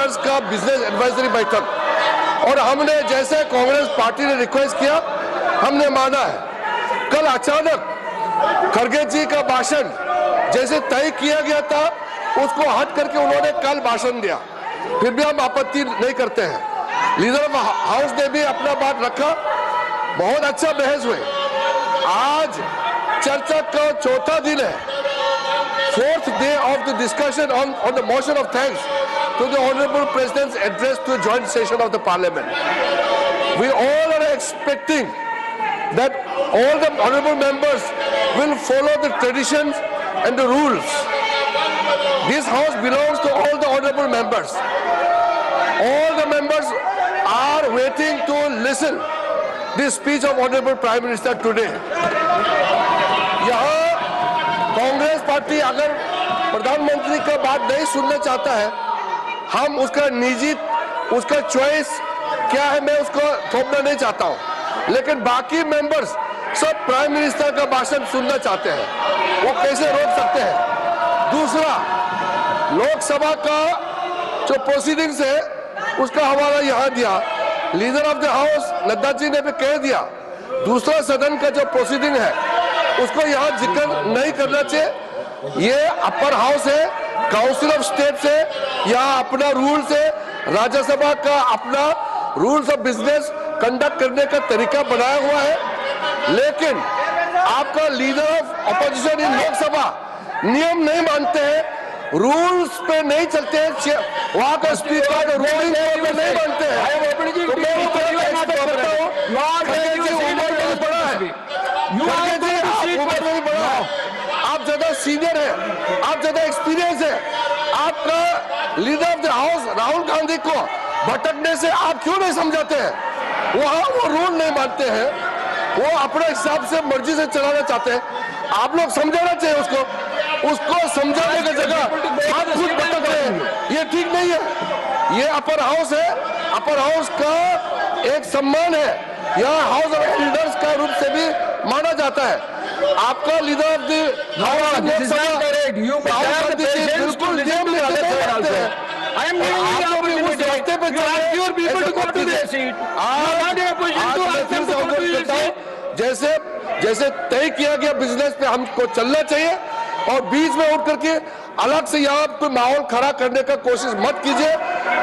Leaders का business advisory बैठक, और हमने जैसे कांग्रेस पार्टी ने रिक्वेस्ट किया हमने माना है। कल अचानक खड़गे जी का भाषण जैसे तय किया गया था उसको हट करके उन्होंने कल भाषण दिया, फिर भी हम आपत्ति नहीं करते हैं। लीडर ऑफ हाउस ने भी अपना बात रखा, बहुत अच्छा बहस हुए। आज चर्चा का चौथा दिन है, fourth day of the discussion on the motion of thanks to the Honorable President's address to the joint session of the Parliament. We all are expecting that all the honorable members will follow the traditions and the rules. This house belongs to all the honorable members. All the members are waiting to listen the speech of Honorable Prime Minister today. यहाँ Congress party अगर प्रधानमंत्री का बात नहीं सुनना चाहता है, हम उसका निजी, उसका चॉइस क्या है मैं उसको थोपना नहीं चाहता हूं, लेकिन बाकी मेंबर्स सब प्राइम मिनिस्टर का भाषण सुनना चाहते हैं, वो कैसे रोक सकते हैं। दूसरा, लोकसभा का जो प्रोसीडिंग्स है उसका हवाला यहाँ दिया, leader of the house Nadda ji ने भी कह दिया, दूसरा सदन का जो प्रोसीडिंग है उसको यहाँ जिक्र नहीं करना चाहिए। ये अपर हाउस है, काउंसिल ऑफ स्टेट से यहाँ अपना रूल्स है, राज्यसभा का अपना रूल्स ऑफ बिजनेस कंडक्ट करने का तरीका बनाया हुआ है, लेकिन आपका leader of opposition in Lok Sabha नियम नहीं मानते हैं, रूल्स पे नहीं चलते हैं, वहां का स्पीकर रूलिंग पे नहीं मानते हैं। तो मैं उम्र नहीं बड़ा है, आप ज्यादा सीनियर है, आप ज्यादा एक्सपीरियंस है, आपका leader of the house Rahul Gandhi को भटकने से आप क्यों नहीं समझाते हैं। वहां वो रूल नहीं मानते हैं, वो अपने हिसाब से मर्जी से चलाना चाहते हैं, आप लोग समझाना चाहिए उसको समझाने की जगह आप खुद भटक रहे हैं, ये ठीक नहीं है। ये अपर हाउस है, अपर हाउस का एक सम्मान है, यहाँ हाउस ऑफ एल्डर्स का रूप से भी माना जाता है। आपका लीडर ऑफ द हाउस बिल्कुल नियम में रहते हैं, जैसे जैसे तय किया गया बिजनेस पे हमको चलना चाहिए, और बीच में उठ करके अलग से यहाँ कोई माहौल खड़ा करने का कोशिश मत कीजिए।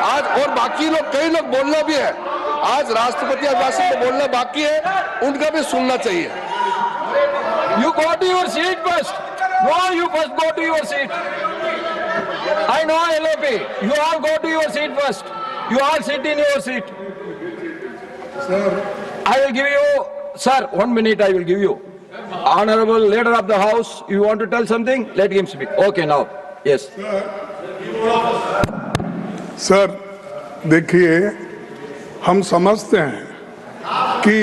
आज और बाकी लोग, कई लोग बोलना भी है, आज राष्ट्रपति अभिभाषण में बोलना बाकी है, उनका भी सुनना चाहिए। You go to your seat first. No, you first go to your seat. I know LOP. You all go to your seat first. You all sit in your seat. Sir. I will give you, sir, 1 minute I will give you. Honorable leader of the house, you want to tell something? Let him speak. Okay, now. Yes. Sir देखिए, हम समझते हैं कि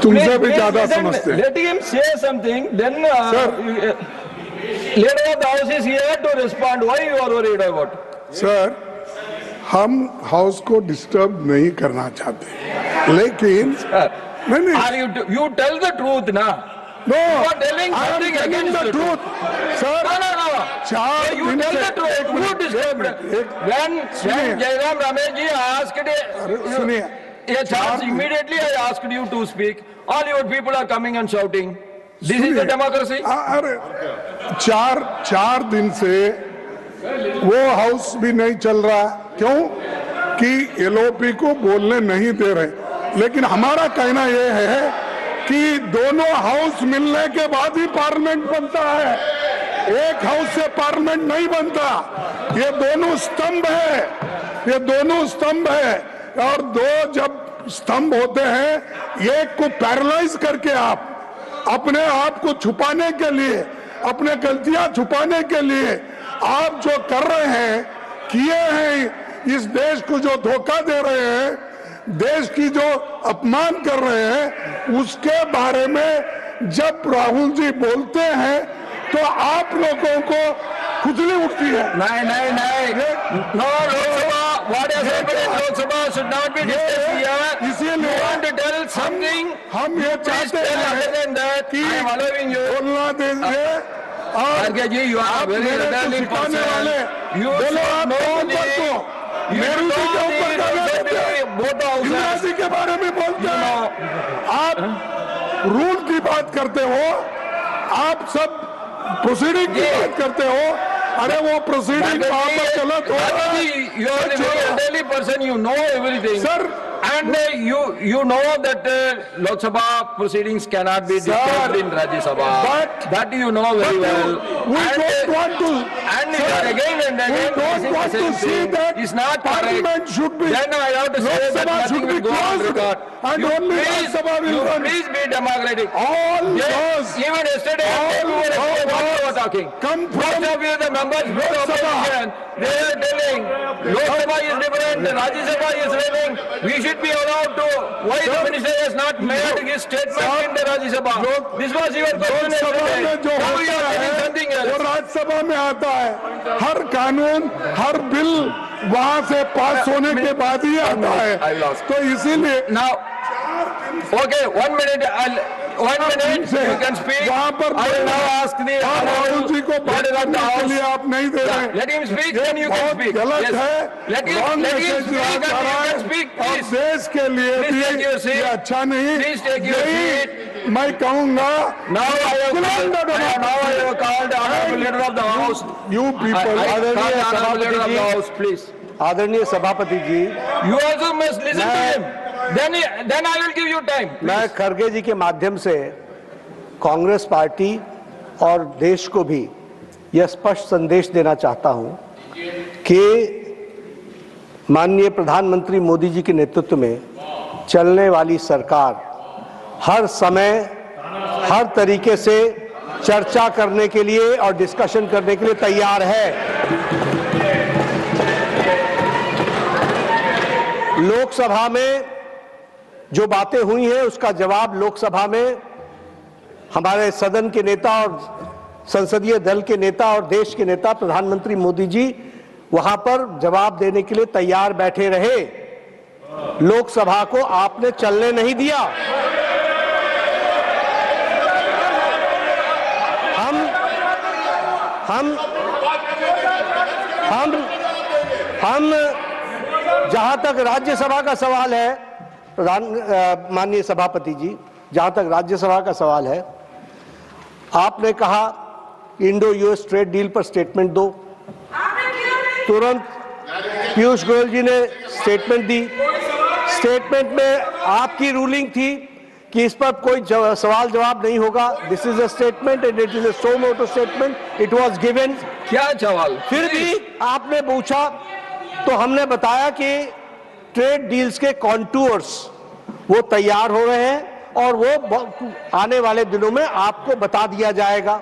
तुमसे भी ज्यादा समझते हैं। Let him say something. Then leader of the house is here to respond. Why you are worried about? Sir, हम हाउस को डिस्टर्ब नहीं करना चाहते, लेकिन नहीं you tell the truth ना। No, you are telling something against the truth. Sir, no. चार You दिन tell से the truth. Who disturbed? When Jairam Ramesh ji asked, सुनिए, yes, immediately I asked you to speak. All your people are coming and shouting. This is the democracy. अरे चार दिन से वो house भी नहीं चल रहा, क्यों कि एलओपी को बोलने नहीं दे रहे। लेकिन हमारा कहना यह है कि दोनों हाउस मिलने के बाद ही पार्लियामेंट बनता है, एक हाउस से पार्लियामेंट नहीं बनता। ये दोनों स्तंभ है, ये दोनों स्तंभ है, और दो जब स्तंभ होते हैं, एक को पैरालाइज करके आप अपने आप को छुपाने के लिए, अपने गलतियां छुपाने के लिए आप जो कर रहे हैं, किए हैं, इस देश को जो धोखा दे रहे हैं, देश की जो अपमान कर रहे हैं, उसके बारे में जब राहुल जी बोलते हैं तो आप लोगों को खुजली उठती है। नहीं। No, what has happened in Lok Sabha should not be discussed here. इसीलिए You want to tell something? हम ये चाहते हैं that कि I am allowing you. बोलना दीजिए, Kharge ji, you are आप very मेरे को elderly सिखाने वाले person. You बोलो should आप know कौन the- पर को you नेहरू जी know के ऊपर the गाना देते हैं, both the houses. Indira ji के बारे में बोलते You हैं, know, आप रूल की बात करते हो, आप सब प्रोसीडिंग की बात करते हो। अरे वो प्रोसीडिंग वहां पर गलत हो रहा है। you are a very elderly person, you know everything. Sir, And you know that Lok Sabha proceedings cannot be disturbed in Rajya Sabha. but- that you know very well. we And- don't want to, And sir, again and we again, don't this is want the to same see thing. that It's not Parliament correct. should be, Then I have to say Lok that Sabha nothing should be will go on closed record. and You only Lok please- Sabha will you run. please be democratic. all those Even yesterday, all what you those were talking. come from Most of you, the members of the Lok Sabha. opposition, they are telling Lok Sabha is different, Rajya Sabha is running. We should be allowed to. Why the minister has not made his statement in the Rajya Sabha? This was your question Lok Sabha yesterday. में जो Now you होता are है saying something वो else. Rajya Sabha में आता है। हर कानून, हर bill वहां से पास होने के बाद ही आता I है। lost. तो इसीलिए Now, okay, 1 minute. 1 minute. You can speak. वहां पर I will now ask the Rahul ji को बात Leader of the करने के House. लिए आप नहीं दे रहे हैं। Let him speak, then you can बहुत speak. गलत Yes. है, Let him Wrong speak message and जा you रहा है can speak, और please. देश के लिए Please take your भी seat. ये अच्छा नहीं। Please take your यही मैं कहूँगा। Now I have Buland called, now I have called the honorable leader of the house. You people, I call the आदरणीय honorable leader of सभापति the जी। house, please. आदरणीय सभापति जी, You also must listen to मैं- him. Then I will give you time. मैं खरगे जी के माध्यम से Congress party और देश को भी यह स्पष्ट संदेश देना चाहता हूं कि माननीय प्रधानमंत्री मोदी जी के नेतृत्व में चलने वाली सरकार हर समय हर तरीके से चर्चा करने के लिए और डिस्कशन करने के लिए तैयार है। लोकसभा में जो बातें हुई हैं उसका जवाब लोकसभा में हमारे सदन के नेता और संसदीय दल के नेता और देश के नेता प्रधानमंत्री मोदी जी वहां पर जवाब देने के लिए तैयार बैठे रहे। लोकसभा को आपने चलने नहीं दिया। हम जहां तक राज्यसभा का सवाल है, माननीय सभापति जी, जहां तक राज्यसभा का सवाल है, आपने कहा इंडो यूएस ट्रेड डील पर स्टेटमेंट दो। तुरंत पीयूष गोयल जी ने स्टेटमेंट दी। स्टेटमेंट में आपकी रूलिंग थी कि इस पर कोई सवाल जवाब नहीं होगा। This is a statement and it is a so motto statement, it was given. क्या सवाल? फिर भी आपने पूछा तो हमने बताया कि ट्रेड डील्स के कॉन्टूर्स वो तैयार हो रहे हैं और वो आने वाले दिनों में आपको बता दिया जाएगा।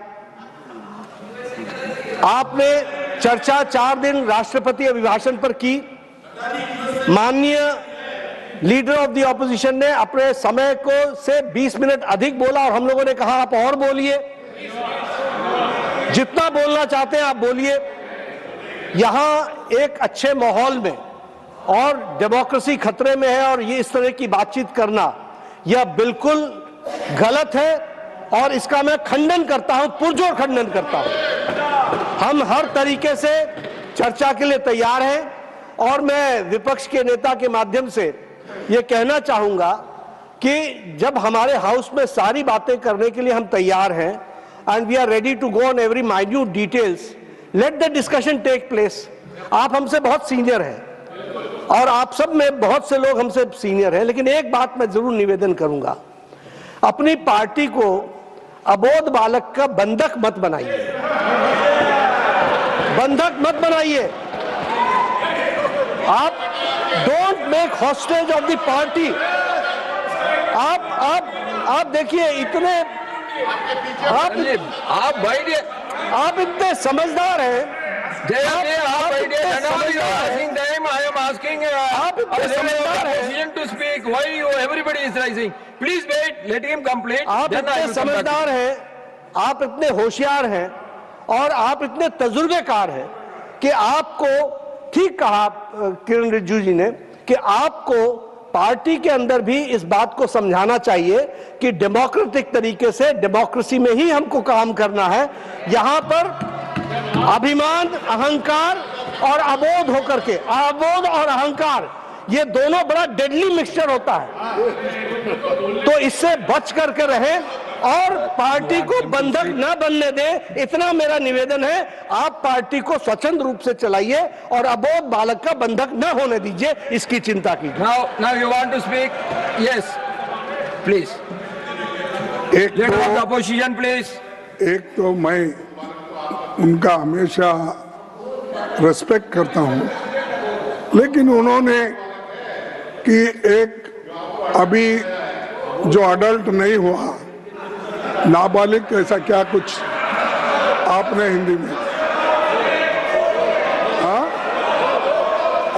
आपने चर्चा 4 दिन राष्ट्रपति अभिभाषण पर की। माननीय लीडर ऑफ द ऑपोजिशन ने अपने समय को से 20 मिनट अधिक बोला और हम लोगों ने कहा आप और बोलिए, जितना बोलना चाहते हैं आप बोलिए। यहां एक अच्छे माहौल में और डेमोक्रेसी खतरे में है और ये इस तरह की बातचीत करना यह बिल्कुल गलत है और इसका मैं खंडन करता हूं, पुरजोर खंडन करता हूं। हम हर तरीके से चर्चा के लिए तैयार हैं और मैं विपक्ष के नेता के माध्यम से ये कहना चाहूंगा कि जब हमारे हाउस में सारी बातें करने के लिए हम तैयार हैं and we are ready to go on every minute details, let the discussion take place. आप हमसे बहुत सीनियर हैं और आप सब में बहुत से लोग हमसे सीनियर हैं, लेकिन एक बात मैं जरूर निवेदन करूंगा, अपनी पार्टी को अबोध बालक का बंधक मत बनाइए, बंधक मत बनाइए। आप don't make hostage of the party. आप देखिए इतने आप बैठिए, आप इतने समझदार हैं। आप बैठिए। I am asking आप इतने समझदार हैं। opposition to speak. Why you everybody is rising? Please wait. Let him complete. आप Then I इतने will come back. समझदार हैं, आप इतने होशियार हैं और आप इतने तजुर्बेकार हैं कि आपको, ठीक कहा किरण रिजिजू जी ने, कि आपको पार्टी के अंदर भी इस बात को समझाना चाहिए कि डेमोक्रेटिक तरीके से, डेमोक्रेसी में ही हमको काम करना है। यहां पर अभिमान, अहंकार और अबोध होकर के, अबोध और अहंकार, ये दोनों बड़ा डेडली मिक्सचर होता है। तो इससे बच करके रहें और पार्टी को बंधक न बनने दें, इतना मेरा निवेदन है। आप पार्टी को स्वच्छंद रूप से चलाइए और अबोध बालक का बंधक न होने दीजिए, इसकी चिंता कीजिए। Now you want to speak? Yes, please. एक Leader of the तो, opposition, please. एक तो मैं उनका हमेशा रेस्पेक्ट करता हूं, लेकिन उन्होंने कि एक अभी जो अडल्ट नहीं हुआ, नाबालिग, ऐसा क्या कुछ आपने हिंदी में, हाँ,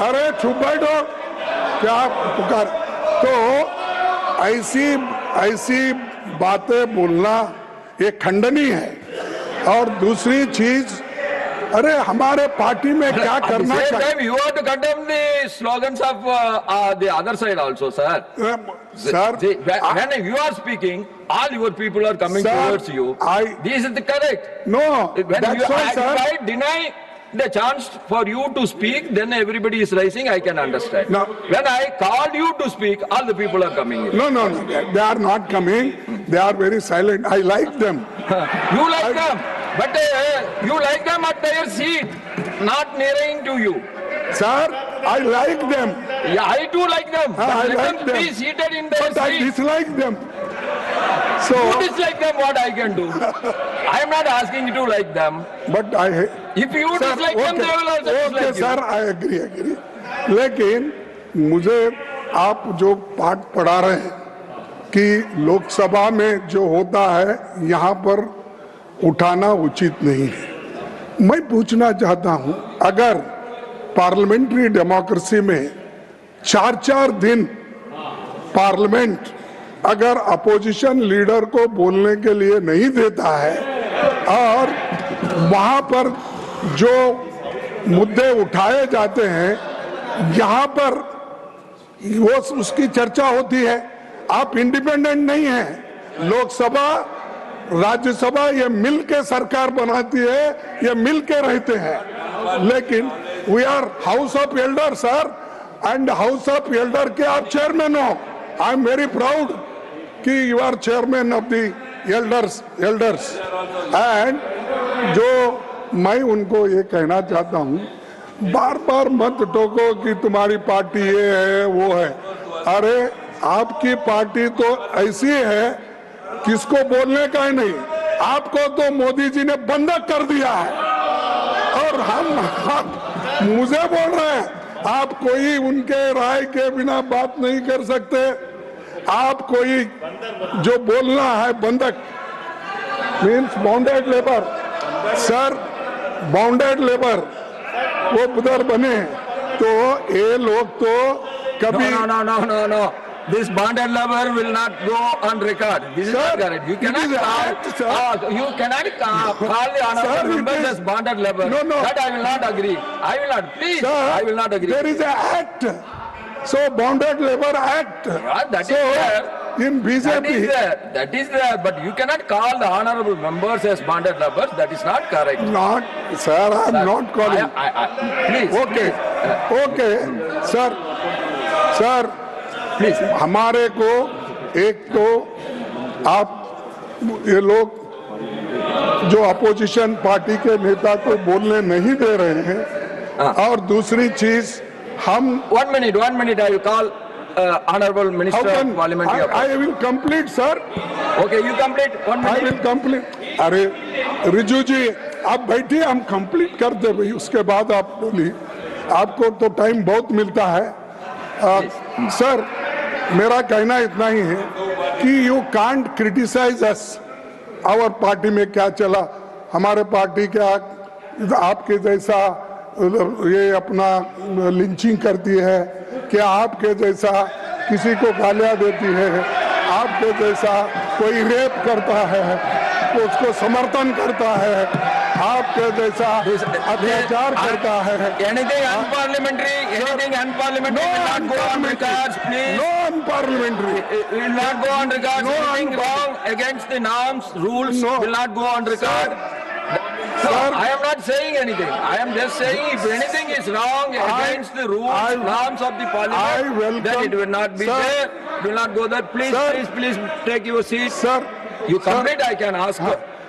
अरे चुप बैठो, क्या पुकार। तो ऐसी बातें बोलना ये खंडनीय है। और दूसरी चीज, अरे हमारे पार्टी में क्या करना At the same चाहिए। time, you have to condemn the slogans of the other side also, sir. Sir, See, when you are speaking, all your people are coming Sir, towards you. This is the correct. no, When that's you why, sir. if I deny the chance for you to speak, then everybody is rising. I can understand. No. When I called you to speak, all the people are coming in. No, they are not coming. They are very silent. I like them. You like them, but you like them at their seat, not nearing to you. Sir, I like them. Yeah, I too like them. But I let like them be them. seated in their But I seat. dislike them. You So, dislike them, what I can do? I am not asking you to like them. but I, If you sir, dislike them, they will also okay, dislike sir, you. I agree. लेकिन मुझे आप जो पाठ पढ़ा रहे हैं कि लोकसभा में जो होता है यहाँ पर उठाना उचित नहीं है। मैं पूछना चाहता हूँ, अगर पार्लियामेंट्री डेमोक्रेसी में 4-4 दिन पार्लियामेंट अगर अपोजिशन लीडर को बोलने के लिए नहीं देता है और वहां पर जो मुद्दे उठाए जाते हैं यहाँ पर वो उसकी चर्चा होती है, आप इंडिपेंडेंट नहीं हैं। लोकसभा, राज्यसभा ये मिल के सरकार बनाती है, ये मिल के रहते हैं। लेकिन we are house of elder sir, and house of elder के आप चेयरमैन हो। आई एम वेरी प्राउड कि you are chairman of the elders and जो मैं उनको ये कहना चाहता हूँ, बार बार मत टोको कि तुम्हारी पार्टी ये है वो है। अरे आपकी पार्टी तो ऐसी है, किसको बोलने का ही नहीं। आपको तो मोदी जी ने बंधक कर दिया है और हम मुझे बोल रहे हैं, आप कोई उनके राय के बिना बात नहीं कर सकते। आप कोई जो बोलना है बंधक means bounded labour, sir bounded labour वो उधर बने, तो ये लोग तो कभी No. This bonded lover will not go on record. This is Sir, not correct. You it cannot is a act, sir. you cannot call the Sir, honorable it members is- as bonded lover. No. That I will not agree. I will not. Please, Sir, I will not agree. there is an act, so Bounded Labor Act. that is So there. in BJP, That is there. But you cannot call the honorable members as bonded lovers. That is not correct. not, sir, I am not calling. Please. Okay, sir, Please. हमारे को एक तो आप ये लोग जो opposition party के नेता को बोलने नहीं दे रहे हैं, और दूसरी चीज हम 1 minute. I will call honorable how minister of can parliamentary affairs. I will complete, sir. Okay, you complete 1 I minute. will complete. अरे रिजू जी आप बैठिए, हम कंप्लीट कर दे भाई, उसके बाद आप बोलिए। आपको तो टाइम बहुत मिलता है। सर मेरा कहना इतना ही है कि you can't criticise us. Our party में क्या चला, हमारे पार्टी क्या आपके जैसा ये अपना लिंचिंग करती है, क्या आपके जैसा किसी को गालियां देती है, आपके जैसा कोई रेप करता है तो उसको समर्थन करता है, आपके जैसा अत्याचार करता है। Anything unparliamentary, anything unparliamentary will not go on records, please. No unparliamentary. Will not go on records. No Anything wrong against the norms, rules No. will not go on record. Sir, I am not saying anything. I am just saying if anything is wrong against the rules, norms of the I parliament, welcome- then it will not be Sir. there. It will not go there. Please, Sir. please take your seat. Sir, You complete, I can ask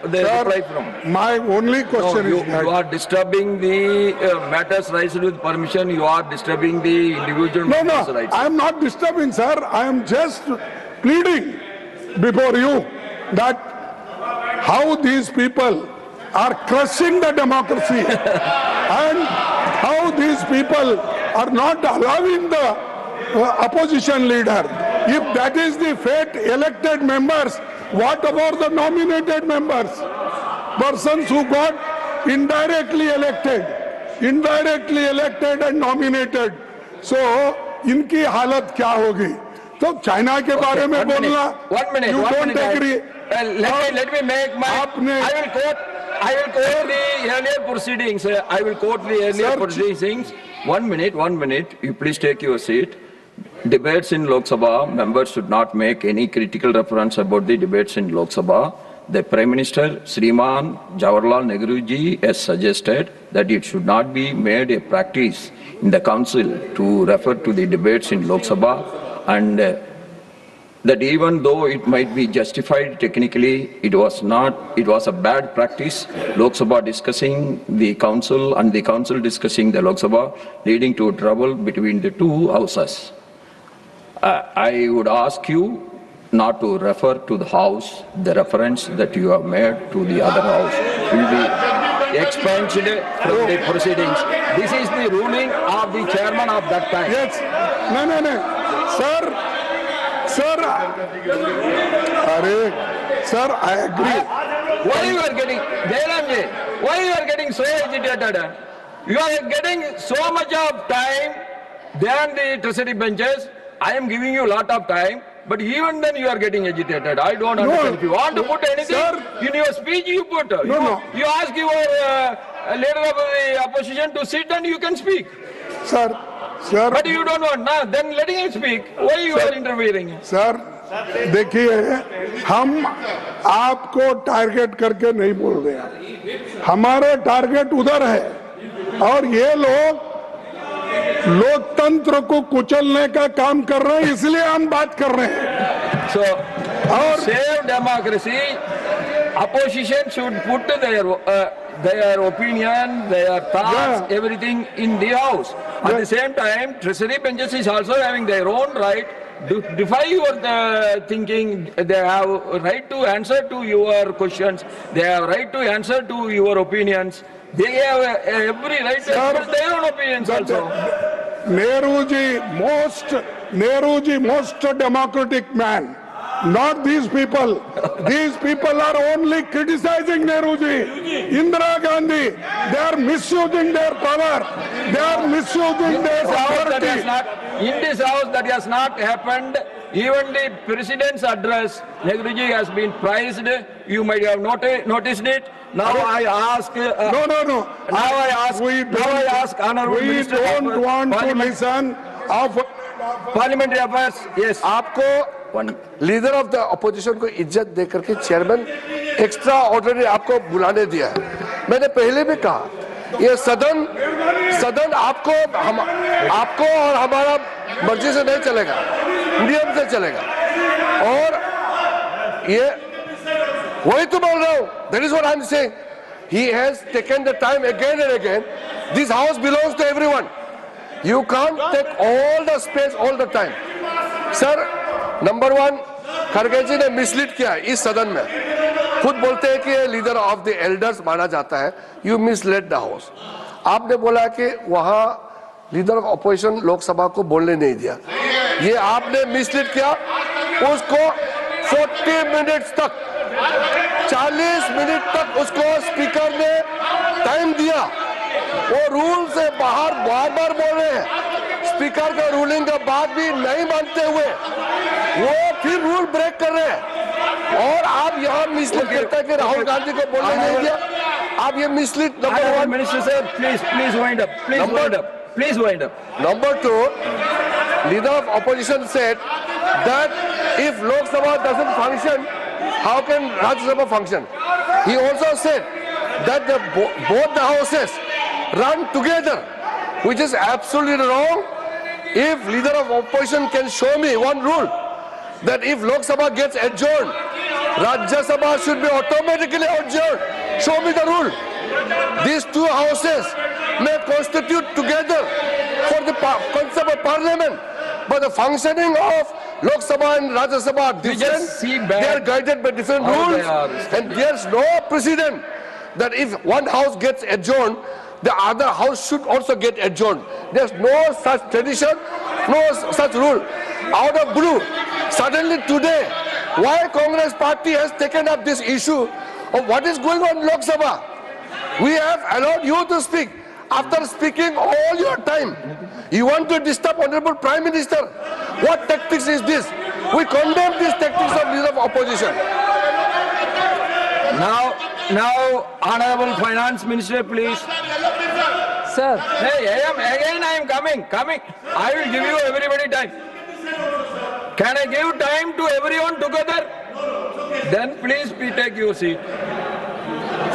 the sir, reply from. my only No, question you is that are disturbing the matters raised with permission. You are disturbing the individual no, matters rights. I am not disturbing, sir. I am just pleading before you that how these people are crushing the democracy and how these people are not allowing the opposition leader. If that is the fate, elected members, what about the nominated members? Persons who got indirectly elected and nominated. So, इनकी हालत क्या होगी? तो China के बारे में बोलना, you don't agree. Let me make my. आपने- I will quote the earlier proceedings. I will quote the earlier Sir, proceedings. 1 minute. You please take your seat. Debates in Lok Sabha, members should not make any critical reference about the debates in Lok Sabha. The Prime Minister, Sriman Jawaharlal Nehru ji, has suggested that it should not be made a practice in the council to refer to the debates in Lok Sabha, and that even though it might be justified technically, it was a bad practice. Lok Sabha discussing the council and the council discussing the Lok Sabha, leading to trouble between the two houses. I would ask you not to refer to the house. The reference that you have made to the other house will be expunged from the proceedings. This is the ruling of the chairman of that time. Yes. No. Sir, sir, I agree. Why you are getting, Jairamji, why you are getting so agitated? You are getting so much of time than the treasury benches. I am giving you a lot of time, but even then you are getting agitated. I don't understand. If you want to put anything Sir. in your speech, you put. No. You ask your leader of the opposition to sit and you can speak. Sir, But you don't want. Now, then letting him speak. Why you are interfering? Sir देखिए, हम आपको target करके नहीं बोल रहे हैं, हमारे target उधर है और ये लोग लोकतंत्र को कुचलने का काम कर रहे हैं, इसलिए हम बात कर रहे हैं। So, और save democracy, opposition should put their opinion, their thoughts, Yeah. everything in the house. At Yeah. the same time, treasury benches is also having their own right to defy your thinking. They have a right to answer to your questions. They have right to answer to your opinions. They have every right to Sir, express their own opinions also. Nehru ji most democratic man, not these people. These people are only criticizing Nehru ji. Indira Gandhi, they are misusing their power, they are misusing their authority. In this house that has not happened. Even the president's address, Nehruji has been praised. You might have noticed it. Now I ask. No. Now I ask Honorable We Minister don't of want to Parliament- listen of Parliamentary Affairs. Yes. आपको leader of the opposition को इज्जत दे करके chairman extra ordinary आपको बुलाने दिया है। मैंने पहले भी कहा, ये सदन आपको और हमारा मर्जी से नहीं चलेगा, नियम से चलेगा। और ये वही तो बोल रहा हूँ, that is what I am saying. He has taken the time again and again. This house belongs to everyone. You can't take all the space all the time. Sir, number 1, खड़गे जी ने मिसलीड किया है इस सदन में। खुद बोलते हैं कि ये लीडर ऑफ द एल्डर्स माना जाता है। You misled the house. आपने बोला कि वहां लीडर ऑफ अपोजिशन लोकसभा को बोलने नहीं दिया, ये आपने मिसलीड किया। उसको 40 मिनट्स तक, 40 मिनट तक उसको स्पीकर ने टाइम दिया। वो रूल से बाहर बार बोल रहे हैं। स्पीकर का रूलिंग के बाद भी नहीं मानते हुए वो फिर रूल ब्रेक कर रहे हैं। और आप यहाँ मिसलीड करते हैं कि राहुल गांधी को बोलने नहीं दिया। आप ये mislead number Honorable one. Minister sir, please wind up. Please Number- wind up. Please wind up. Number two, leader of opposition said that if Lok Sabha doesn't function, how can Rajya Sabha function? He also said that both the houses run together, which is absolutely wrong. If leader of opposition can show me one rule, that if Lok Sabha gets adjourned, Rajya Sabha should be automatically adjourned. Show me the rule. These two houses may constitute together for the concept of parliament, but the functioning of Lok Sabha and Rajya Sabha are We different. just see back They are guided by different how they rules, are. and there's no precedent that if one house gets adjourned, the other house should also get adjourned. There's no such tradition, no such rule. Out of blue, suddenly today, why Congress party has taken up this issue of what is going on in Lok Sabha? We have allowed you to speak. After speaking all your time, you want to disturb Honorable Prime Minister. What tactics is this? We condemn these tactics of leader of opposition. Now, Honorable Finance Minister, please. Sir, Hey, I am coming. I will give you everybody time. Can I give time to everyone together? Then please take your seat.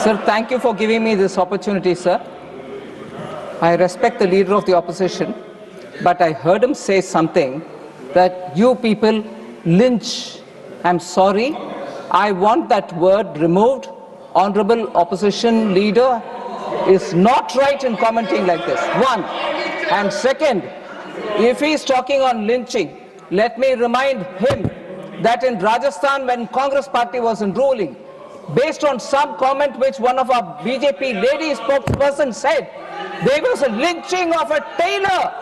sir, thank you for giving me this opportunity, sir. I respect the leader of the opposition, but I heard him say something that you people lynch. I'm sorry. I want that word removed. Honorable opposition leader is not right in commenting like this. One. And second, if he's talking on lynching, let me remind him that in Rajasthan, when Congress party was in ruling, based on some comment which one of our BJP lady spokesperson said, there was a lynching of a tailor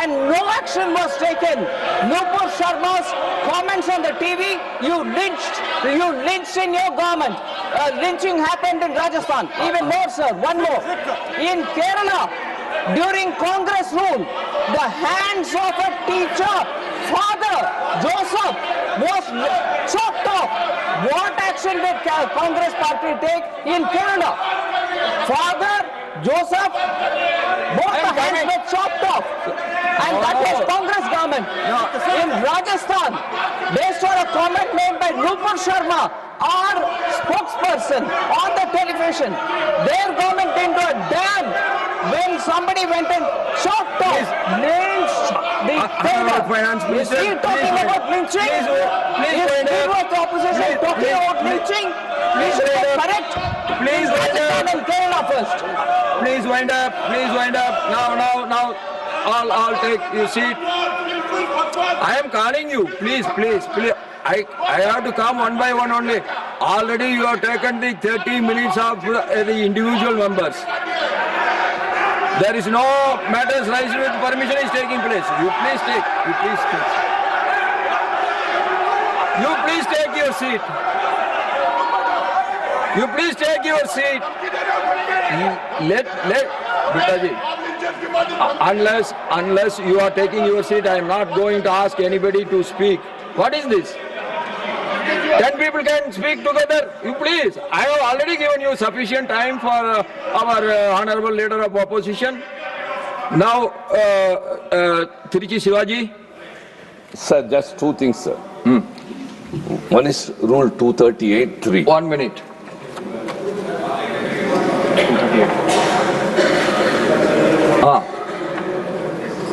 and no action was taken. Nupur Sharma's comments on the TV, you lynched in your government. Lynching happened in Rajasthan. Even more, sir, one more. In Kerala, during Congress rule, the hands of a teacher, Father Joseph, was chopped off. What action did Congress party take in Kerala? Father Joseph, both the hands were chopped off. And that was Congress government. In Rajasthan, based on a comment made by Nupur Sharma, our spokesperson on the television, their government into a dam when somebody went and chopped off, lynched the tailor. Finance Is Minister, he talking please about lynching? please Is wait up. leader of the opposition talking about lynching? Please wait get up. correct. Please wait Rajasthan up. and Kerala first. Please wind up. Now. I'll take your seat. I am calling you. Please. I have to come one by one only. Already you have taken the 30 minutes of the individual members. There is no matters raised with permission is taking place. You please take your seat. You please take your seat. Let Bitaji. Unless you are taking your seat, I am not going to ask anybody to speak. What is this? 10 people can speak together. You please. I have already given you sufficient time for our honorable leader of opposition. Now, Tiruchi Shivaji. Sir, just two things, sir. One is Rule 238(3). 1 minute.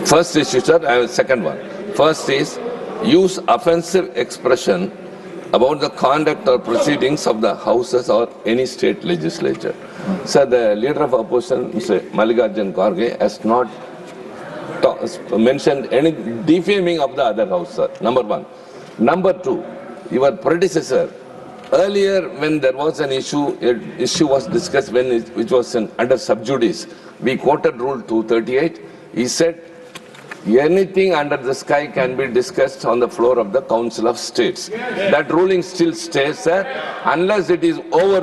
First issue, sir, I have a second one. First is use offensive expression about the conduct or proceedings of the houses or any state legislature. Sir, the leader of opposition, Mr. Mallikarjun Kharge, has not mentioned any defaming of the other house, sir. Number one. Number two, your predecessor, earlier when there was an issue was discussed which was under sub judice. We quoted Rule 238. He said, anything under the sky can be discussed on the floor of the Council of States. That ruling still stays, sir, unless it is over.